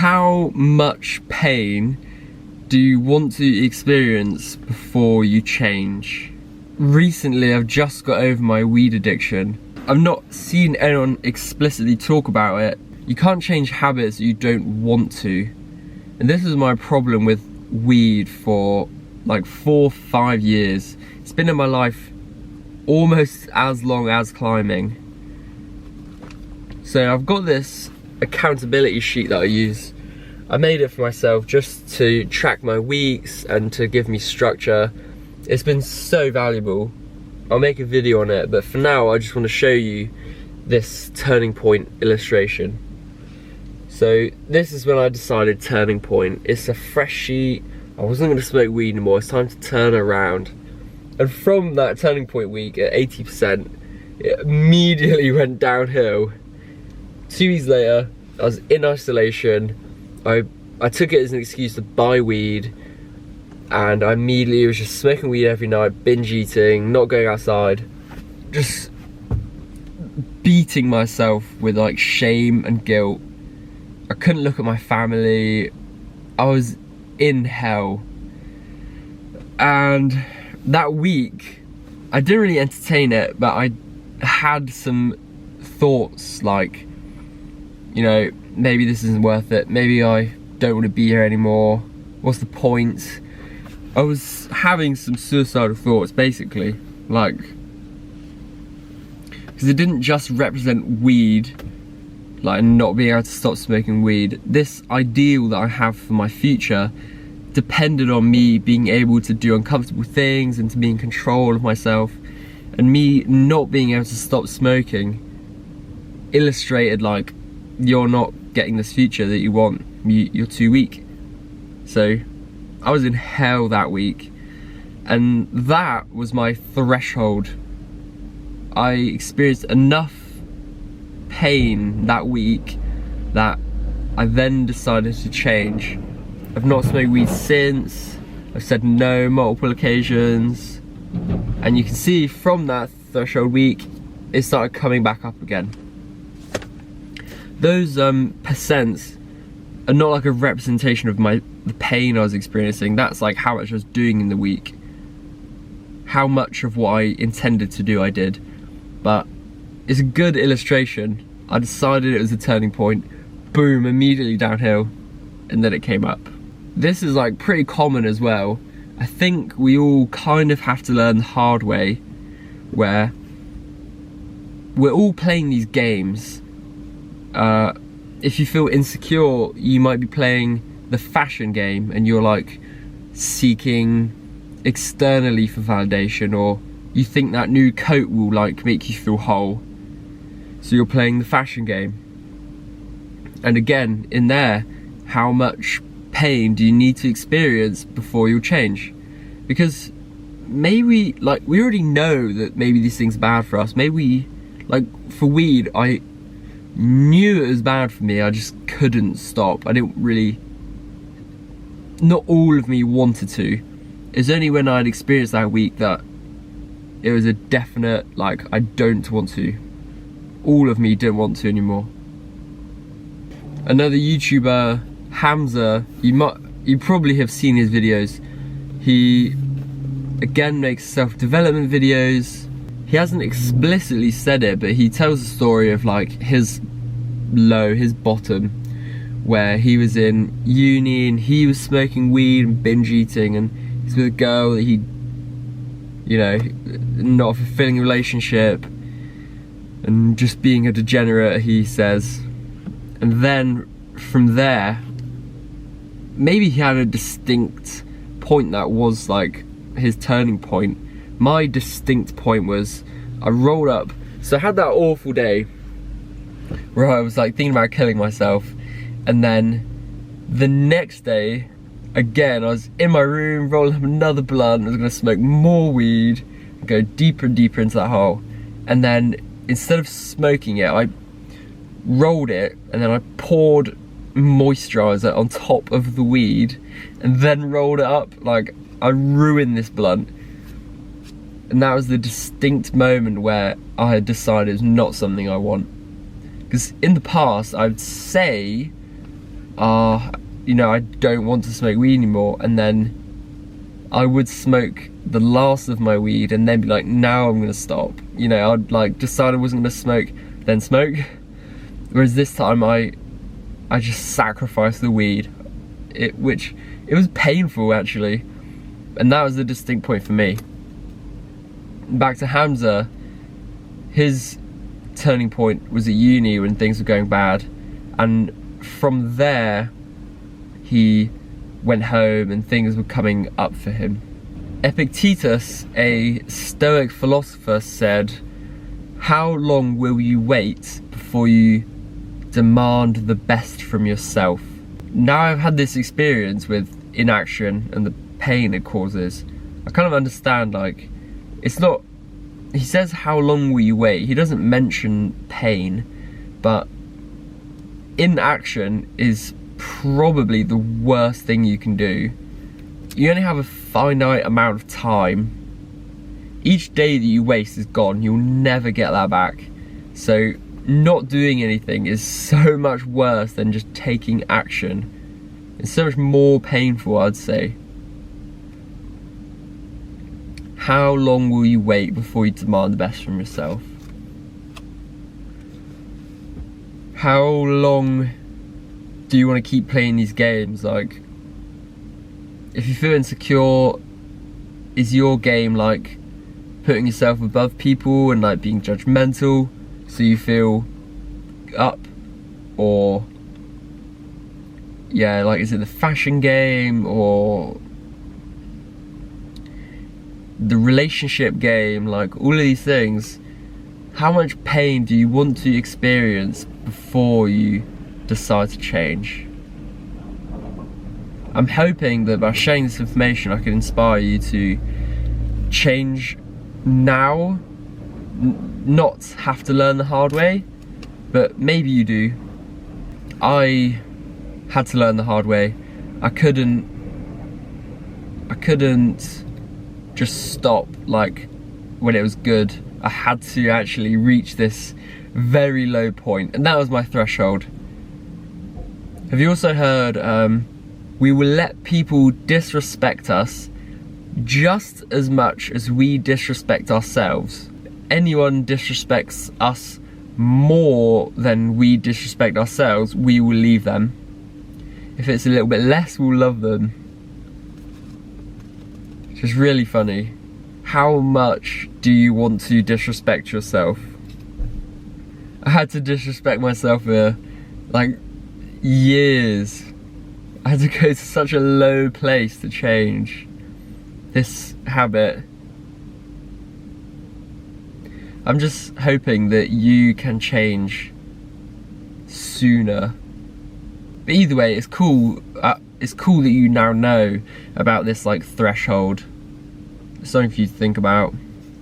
How much pain do you want to experience before you change? Recently, I've just got over my weed addiction. I've not seen anyone explicitly talk about it. You can't change habits that you don't want to. And this is my problem with weed for like 4 or 5 years. It's been in my life almost as long as climbing. So I've got this accountability sheet that I use. I made it for myself just to track my weeks and to give me structure. It's been so valuable. I'll make a video on it, but for now I just want to show you this turning point illustration. So this is when I decided turning point. It's a fresh sheet. I wasn't going to smoke weed anymore. It's time to turn around. And from that turning point week at 80%, it immediately went downhill. 2 weeks later, I was in isolation. I took it as an excuse to buy weed, and I immediately was just smoking weed every night, binge eating, not going outside, just beating myself with like shame and guilt. I couldn't look at my family. I was in hell. And that week, I didn't really entertain it, but I had some thoughts like, you know, maybe this isn't worth it. Maybe I don't want to be here anymore. What's the point? I was having some suicidal thoughts, basically. Like, because it didn't just represent weed, like not being able to stop smoking weed. This ideal that I have for my future depended on me being able to do uncomfortable things and to be in control of myself. And me not being able to stop smoking illustrated like, you're not getting this future that you want. You're too weak. So I was in hell that week, and that was my threshold. I experienced enough pain that week that I then decided to change. I've not smoked weed since. I've said no multiple occasions, and you can see from that threshold week it started coming back up again. Those percents are not like a representation of the pain I was experiencing. That's like how much I was doing in the week, how much of what I intended to do I did. But it's a good illustration. I decided it was a turning point, boom, immediately downhill, and then it came up. This is like pretty common as well. I think we all kind of have to learn the hard way, where we're all playing these games. If you feel insecure, you might be playing the fashion game and you're like seeking externally for validation, or you think that new coat will like make you feel whole, so you're playing the fashion game. And again, in there, how much pain do you need to experience before you'll change? Because maybe, like, we already know that maybe these things are bad for us. Maybe, like, for weed, I knew it was bad for me, I just couldn't stop. I didn't really, not all of me wanted to. It's only when I'd experienced that week that it was a definite, like, I don't want to. All of me didn't want to anymore. Another YouTuber, Hamza, you probably have seen his videos. He, again, makes self-development videos. He hasn't explicitly said it, but he tells a story of like his low, his bottom, where he was in uni and he was smoking weed and binge eating, and he's with a girl that he, you know, not a fulfilling relationship, and just being a degenerate, he says. And then from there, maybe he had a distinct point that was like his turning point. My distinct point was, I rolled up, so I had that awful day where I was like thinking about killing myself, and then the next day, again, I was in my room rolling up another blunt. I was gonna smoke more weed, go deeper and deeper into that hole, and then instead of smoking it, I rolled it, and then I poured moisturizer on top of the weed, and then rolled it up. Like, I ruined this blunt. And that was the distinct moment where I had decided it's not something I want. Because in the past, I would say I don't want to smoke weed anymore, and then I would smoke the last of my weed and then be like, now I'm gonna stop. I'd like decide I wasn't gonna smoke, then smoke. Whereas this time I just sacrificed the weed, which was painful actually, and that was a distinct point for me. Back to Hamza, his turning point was at uni when things were going bad, and from there he went home and things were coming up for him. Epictetus, a Stoic philosopher, said, "How long will you wait before you demand the best from yourself?" Now I've had this experience with inaction and the pain it causes, I kind of understand, like, it's not, he says how long will you wait, he doesn't mention pain, but inaction is probably the worst thing you can do. You only have a finite amount of time. Each day that you waste is gone, you'll never get that back. So not doing anything is so much worse than just taking action. It's so much more painful, I'd say. How long will you wait before you demand the best from yourself? How long do you want to keep playing these games? Like, if you feel insecure, is your game like putting yourself above people and like being judgmental so you feel up? Or yeah, like, is it the fashion game or the relationship game? Like, all of these things, how much pain do you want to experience before you decide to change? I'm hoping that by sharing this information I can inspire you to change now, not have to learn the hard way, but maybe you do. I had to learn the hard way. I couldn't just stop like when it was good. I had to actually reach this very low point, and that was my threshold. Have you also heard, we will let people disrespect us just as much as we disrespect ourselves. Anyone disrespects us more than we disrespect ourselves, we will leave them. If it's a little bit less, we'll love them. It's just really funny. How much do you want to disrespect yourself? I had to disrespect myself for like years. I had to go to such a low place to change this habit. I'm just hoping that you can change sooner. But either way, it's cool. It's cool that you now know about this like threshold. It's something for you to think about.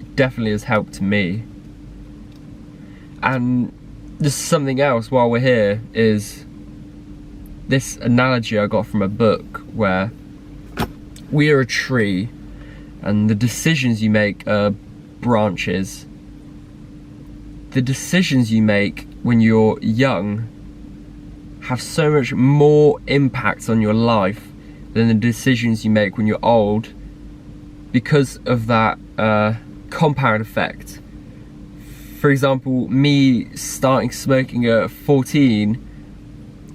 It definitely has helped to me. And just something else while we're here is this analogy I got from a book where we are a tree and the decisions you make are branches. The decisions you make when you're young have so much more impact on your life than the decisions you make when you're old, because of that compound effect. For example, me starting smoking at 14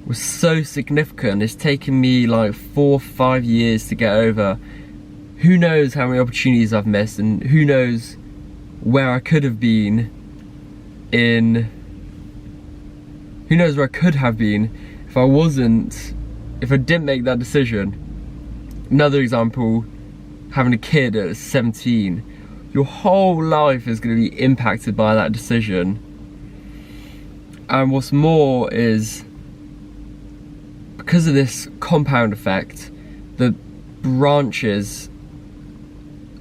was so significant. It's taken me like 4 or 5 years to get over. Who knows how many opportunities I've missed, and who knows where I could have been who knows where I could have been if I didn't make that decision. Another example, having a kid at 17. Your whole life is going to be impacted by that decision. And what's more is, because of this compound effect, the branches,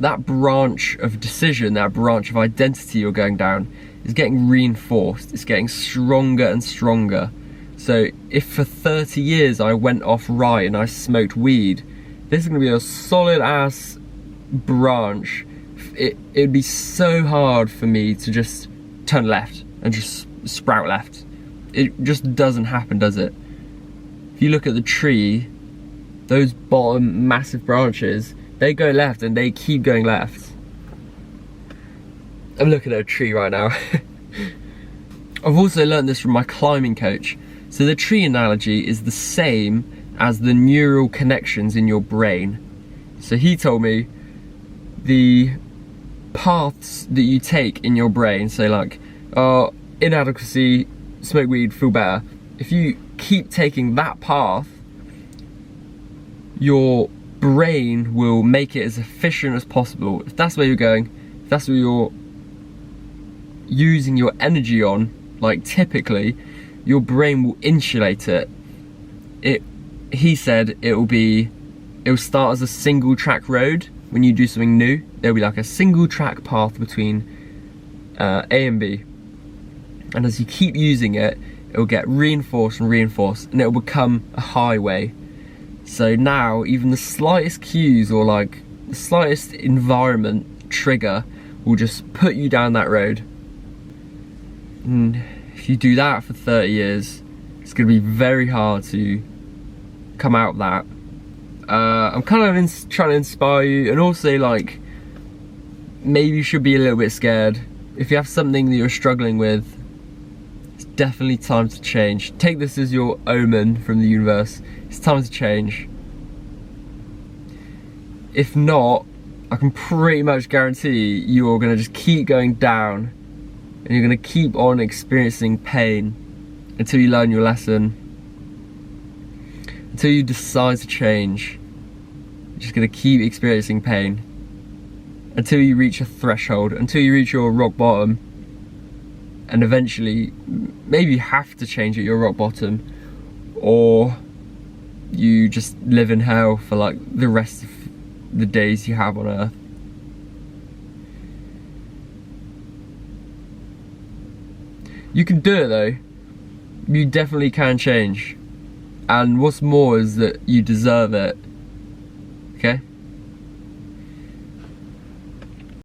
that branch of decision, that branch of identity you're going down, is getting reinforced. It's getting stronger and stronger. So if for 30 years I went off right and I smoked weed, this is going to be a solid ass branch. It'd be so hard for me to just turn left and just sprout left. It just doesn't happen, does it? If you look at the tree, those bottom massive branches, they go left and they keep going left. I'm looking at a tree right now. I've also learned this from my climbing coach. So the tree analogy is the same as the neural connections in your brain. So he told me the paths that you take in your brain, so like inadequacy, smoke weed, feel better. If you keep taking that path, your brain will make it as efficient as possible. If that's where you're going, if that's where you're using your energy on, like typically, your brain will insulate it. He said it'll start as a single track road. When you do something new, there'll be like a single track path between A and B. And as you keep using it, it'll get reinforced and reinforced, and it'll become a highway. So now, even the slightest cues or like the slightest environment trigger will just put you down that road. And if you do that for 30 years, it's going to be very hard to come out of that. I'm kind of trying to inspire you, and also like maybe you should be a little bit scared. If you have something that you're struggling with, it's definitely time to change. Take this as your omen from the universe. It's time to change. If not, I can pretty much guarantee you're going to just keep going down, and you're going to keep on experiencing pain until you learn your lesson. Until you decide to change, you're just going to keep experiencing pain until you reach a threshold, until you reach your rock bottom, and eventually maybe you have to change at your rock bottom, or you just live in hell for like the rest of the days you have on earth. You can do it though. You definitely can change. And what's more is that you deserve it. Okay?